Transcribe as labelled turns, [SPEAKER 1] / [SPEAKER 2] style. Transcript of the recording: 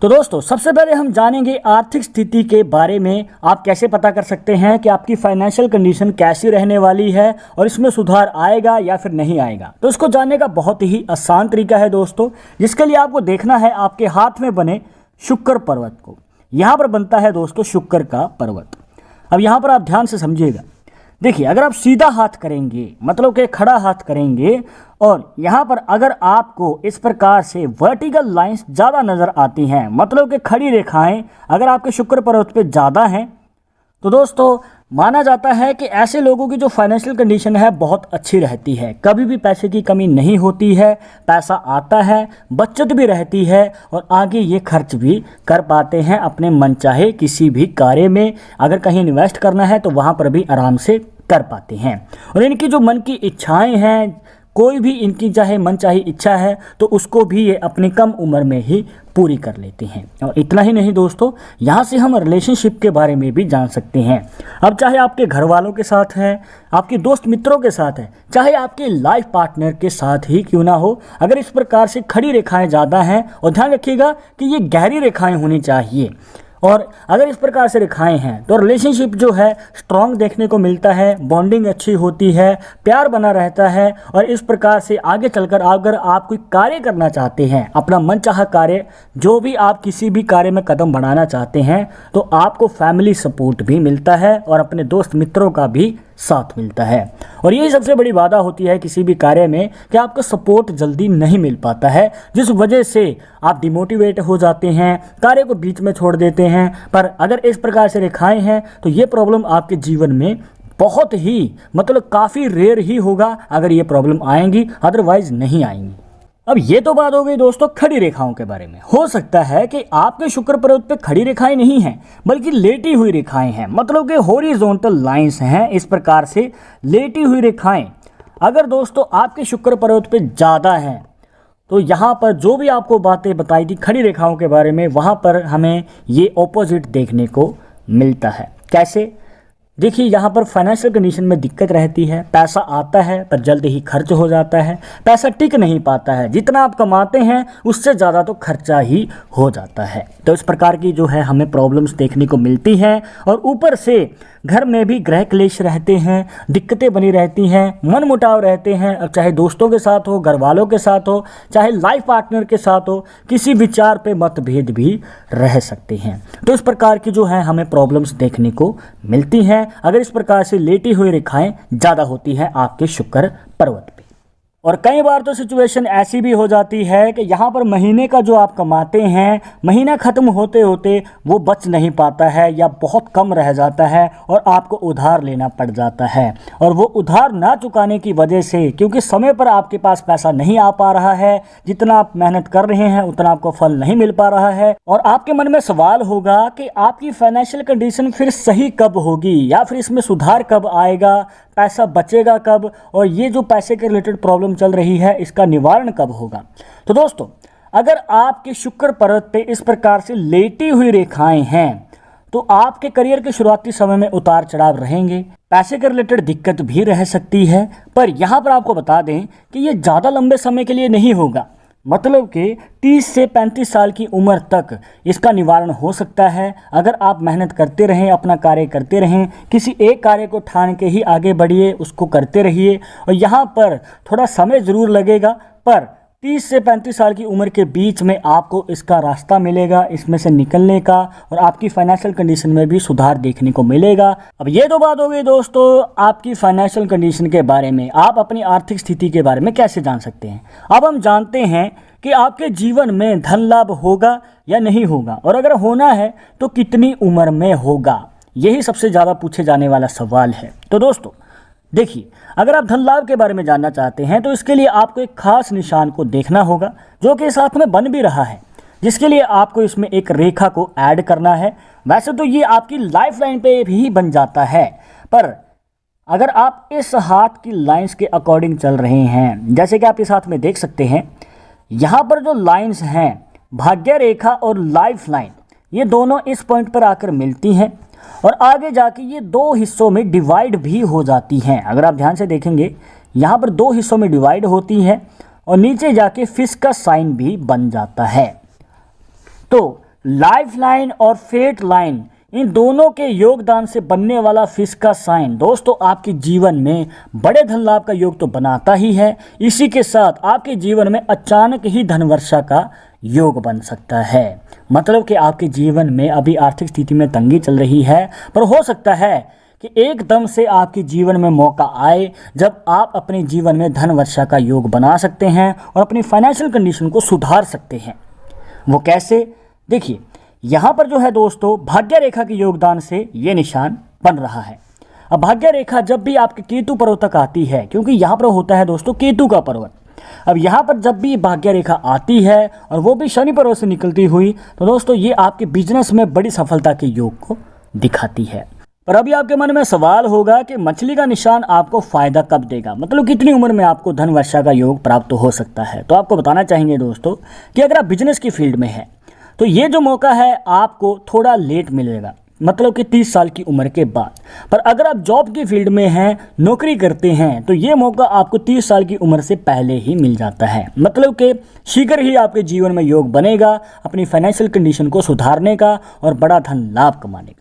[SPEAKER 1] तो दोस्तों सबसे पहले हम जानेंगे आर्थिक स्थिति के बारे में। आप कैसे पता कर सकते हैं कि आपकी फाइनेंशियल कंडीशन कैसी रहने वाली है और इसमें सुधार आएगा या फिर नहीं आएगा। तो इसको जानने का बहुत ही आसान तरीका है दोस्तों, जिसके लिए आपको देखना है आपके हाथ में बने शुक्र पर्वत को। यहाँ पर बनता है दोस्तों शुक्र का पर्वत। अब यहाँ पर आप ध्यान से समझिएगा। देखिए, अगर आप सीधा हाथ करेंगे मतलब कि खड़ा हाथ करेंगे और यहाँ पर अगर आपको इस प्रकार से वर्टिकल लाइंस ज़्यादा नज़र आती हैं, मतलब कि खड़ी रेखाएं अगर आपके शुक्र पर्वत पे ज़्यादा हैं, तो दोस्तों माना जाता है कि ऐसे लोगों की जो फाइनेंशियल कंडीशन है बहुत अच्छी रहती है। कभी भी पैसे की कमी नहीं होती है, पैसा आता है, बचत भी रहती है और आगे ये खर्च भी कर पाते हैं अपने मनचाहे किसी भी कार्य में। अगर कहीं इन्वेस्ट करना है तो वहाँ पर भी आराम से कर पाते हैं। और इनकी जो मन की इच्छाएं हैं, कोई भी इनकी चाहे मन चाहे इच्छा है तो उसको भी ये अपनी कम उम्र में ही पूरी कर लेते हैं। और इतना ही नहीं दोस्तों, यहाँ से हम रिलेशनशिप के बारे में भी जान सकते हैं। अब चाहे आपके घर वालों के साथ है, आपके दोस्त मित्रों के साथ है, चाहे आपके लाइफ पार्टनर के साथ ही क्यों ना हो, अगर इस प्रकार से खड़ी रेखाएं ज़्यादा हैं, और ध्यान रखिएगा कि ये गहरी रेखाएं होनी चाहिए, और अगर इस प्रकार से रेखाएं हैं तो रिलेशनशिप जो है स्ट्रॉन्ग देखने को मिलता है, बॉन्डिंग अच्छी होती है, प्यार बना रहता है। और इस प्रकार से आगे चलकर अगर आप कोई कार्य करना चाहते हैं, अपना मनचाहा कार्य, जो भी आप किसी भी कार्य में कदम बढ़ाना चाहते हैं, तो आपको फैमिली सपोर्ट भी मिलता है और अपने दोस्त मित्रों का भी साथ मिलता है। और यही सबसे बड़ी बाधा होती है किसी भी कार्य में कि आपको सपोर्ट जल्दी नहीं मिल पाता है, जिस वजह से आप डिमोटिवेट हो जाते हैं, कार्य को बीच में छोड़ देते हैं। पर अगर इस प्रकार से रेखाएं हैं तो ये प्रॉब्लम आपके जीवन में बहुत ही मतलब काफ़ी रेयर ही होगा अगर ये प्रॉब्लम आएंगी, अदरवाइज नहीं आएंगी। अब ये तो बात हो गई दोस्तों खड़ी रेखाओं के बारे में। हो सकता है कि आपके शुक्र पर्वत पे खड़ी रेखाएं नहीं हैं बल्कि लेटी हुई रेखाएं हैं, मतलब कि हॉरिजॉन्टल लाइंस हैं। इस प्रकार से लेटी हुई रेखाएं अगर दोस्तों आपके शुक्र पर्वत पे ज़्यादा हैं तो यहाँ पर जो भी आपको बातें बताई थी खड़ी रेखाओं के बारे में, वहाँ पर हमें ये ऑपोजिट देखने को मिलता है। कैसे? देखिए, यहाँ पर फाइनेंशियल कंडीशन में दिक्कत रहती है, पैसा आता है पर जल्द ही खर्च हो जाता है, पैसा टिक नहीं पाता है, जितना आप कमाते हैं उससे ज़्यादा तो खर्चा ही हो जाता है। तो इस प्रकार की जो है हमें प्रॉब्लम्स देखने को मिलती हैं। और ऊपर से घर में भी ग्रह क्लेश रहते हैं, दिक्कतें बनी रहती हैं, मन मुटाव रहते हैं। अब चाहे दोस्तों के साथ हो, घर वालों के साथ हो, चाहे लाइफ पार्टनर के साथ हो, किसी विचार पे मतभेद भी रह सकते हैं। तो इस प्रकार की जो है हमें प्रॉब्लम्स देखने को मिलती हैं अगर इस प्रकार से लेटी हुई रेखाएं ज़्यादा होती हैं आपके शुक्र पर्वत पे। और कई बार तो सिचुएशन ऐसी भी हो जाती है कि यहाँ पर महीने का जो आप कमाते हैं, महीना ख़त्म होते होते वो बच नहीं पाता है या बहुत कम रह जाता है और आपको उधार लेना पड़ जाता है। और वो उधार ना चुकाने की वजह से, क्योंकि समय पर आपके पास पैसा नहीं आ पा रहा है, जितना आप मेहनत कर रहे हैं उतना आपको फल नहीं मिल पा रहा है, और आपके मन में सवाल होगा कि आपकी फाइनेंशियल कंडीशन फिर सही कब होगी या फिर इसमें सुधार कब आएगा, पैसा बचेगा कब, और ये जो पैसे के रिलेटेड प्रॉब्लम चल रही है इसका निवारण कब होगा। तो दोस्तों अगर आपके शुक्र पर्वत पे इस प्रकार से लेटी हुई रेखाएं हैं तो आपके करियर के शुरुआती समय में उतार चढ़ाव रहेंगे, पैसे के रिलेटेड दिक्कत भी रह सकती है। पर यहाँ पर आपको बता दें कि ये ज़्यादा लंबे समय के लिए नहीं होगा, मतलब कि 30 से 35 साल की उम्र तक इसका निवारण हो सकता है। अगर आप मेहनत करते रहें, अपना कार्य करते रहें, किसी एक कार्य को ठान के ही आगे बढ़िए, उसको करते रहिए। और यहाँ पर थोड़ा समय ज़रूर लगेगा, पर 30 से 35 साल की उम्र के बीच में आपको इसका रास्ता मिलेगा, इसमें से निकलने का, और आपकी फाइनेंशियल कंडीशन में भी सुधार देखने को मिलेगा। अब ये तो बात हो गई दोस्तों आपकी फाइनेंशियल कंडीशन के बारे में। आप अपनी आर्थिक स्थिति के बारे में कैसे जान सकते हैं? अब हम जानते हैं कि आपके जीवन में धन लाभ होगा या नहीं होगा, और अगर होना है तो कितनी उम्र में होगा। यही सबसे ज़्यादा पूछे जाने वाला सवाल है। तो दोस्तों देखिए, अगर आप धन लाभ के बारे में जानना चाहते हैं तो इसके लिए आपको एक खास निशान को देखना होगा जो कि साथ में बन भी रहा है, जिसके लिए आपको इसमें एक रेखा को ऐड करना है। वैसे तो ये आपकी लाइफ लाइन पे भी बन जाता है, पर अगर आप इस हाथ की लाइंस के अकॉर्डिंग चल रहे हैं, जैसे कि आप इस हाथ में देख सकते हैं, यहाँ पर जो लाइंस हैं भाग्य रेखा और लाइफ लाइन, ये दोनों इस पॉइंट पर आकर मिलती हैं और आगे जाके ये दो हिस्सों में डिवाइड भी हो जाती हैं। अगर आप ध्यान से देखेंगे यहाँ पर दो हिस्सों में डिवाइड होती हैं और नीचे जाके फिश का साइन भी बन जाता है। तो लाइफ लाइन और फेट लाइन, इन दोनों के योगदान से बनने वाला फिश का साइन दोस्तों आपके जीवन में बड़े धन लाभ का योग तो बनाता ही है, इसी के साथ आपके जीवन में अचानक ही धन वर्षा का योग बन सकता है। मतलब कि आपके जीवन में अभी आर्थिक स्थिति में तंगी चल रही है, पर हो सकता है कि एकदम से आपके जीवन में मौका आए जब आप अपने जीवन में धन वर्षा का योग बना सकते हैं और अपनी फाइनेंशियल कंडीशन को सुधार सकते हैं। वो कैसे, देखिए यहाँ पर जो है दोस्तों भाग्य रेखा के योगदान से ये निशान बन रहा है। अब भाग्य रेखा जब भी आपके केतु पर्वत तक आती है, क्योंकि यहाँ पर होता है दोस्तों केतु का पर्वत, अब यहाँ पर जब भी भाग्य रेखा आती है और वो भी शनि पर्वत से निकलती हुई, तो दोस्तों ये आपके बिजनेस में बड़ी सफलता के योग को दिखाती है। पर अभी आपके मन में सवाल होगा कि मछली का निशान आपको फायदा कब देगा, मतलब कितनी उम्र में आपको धन वर्षा का योग प्राप्त हो सकता है। तो आपको बताना चाहेंगे दोस्तों कि अगर आप बिजनेस की फील्ड में हैं तो ये जो मौका है आपको थोड़ा लेट मिलेगा, मतलब कि 30 साल की उम्र के बाद। पर अगर आप जॉब की फील्ड में हैं, नौकरी करते हैं, तो ये मौका आपको 30 साल की उम्र से पहले ही मिल जाता है। मतलब कि शीघ्र ही आपके जीवन में योग बनेगा अपनी फाइनेंशियल कंडीशन को सुधारने का और बड़ा धन लाभ कमाने का।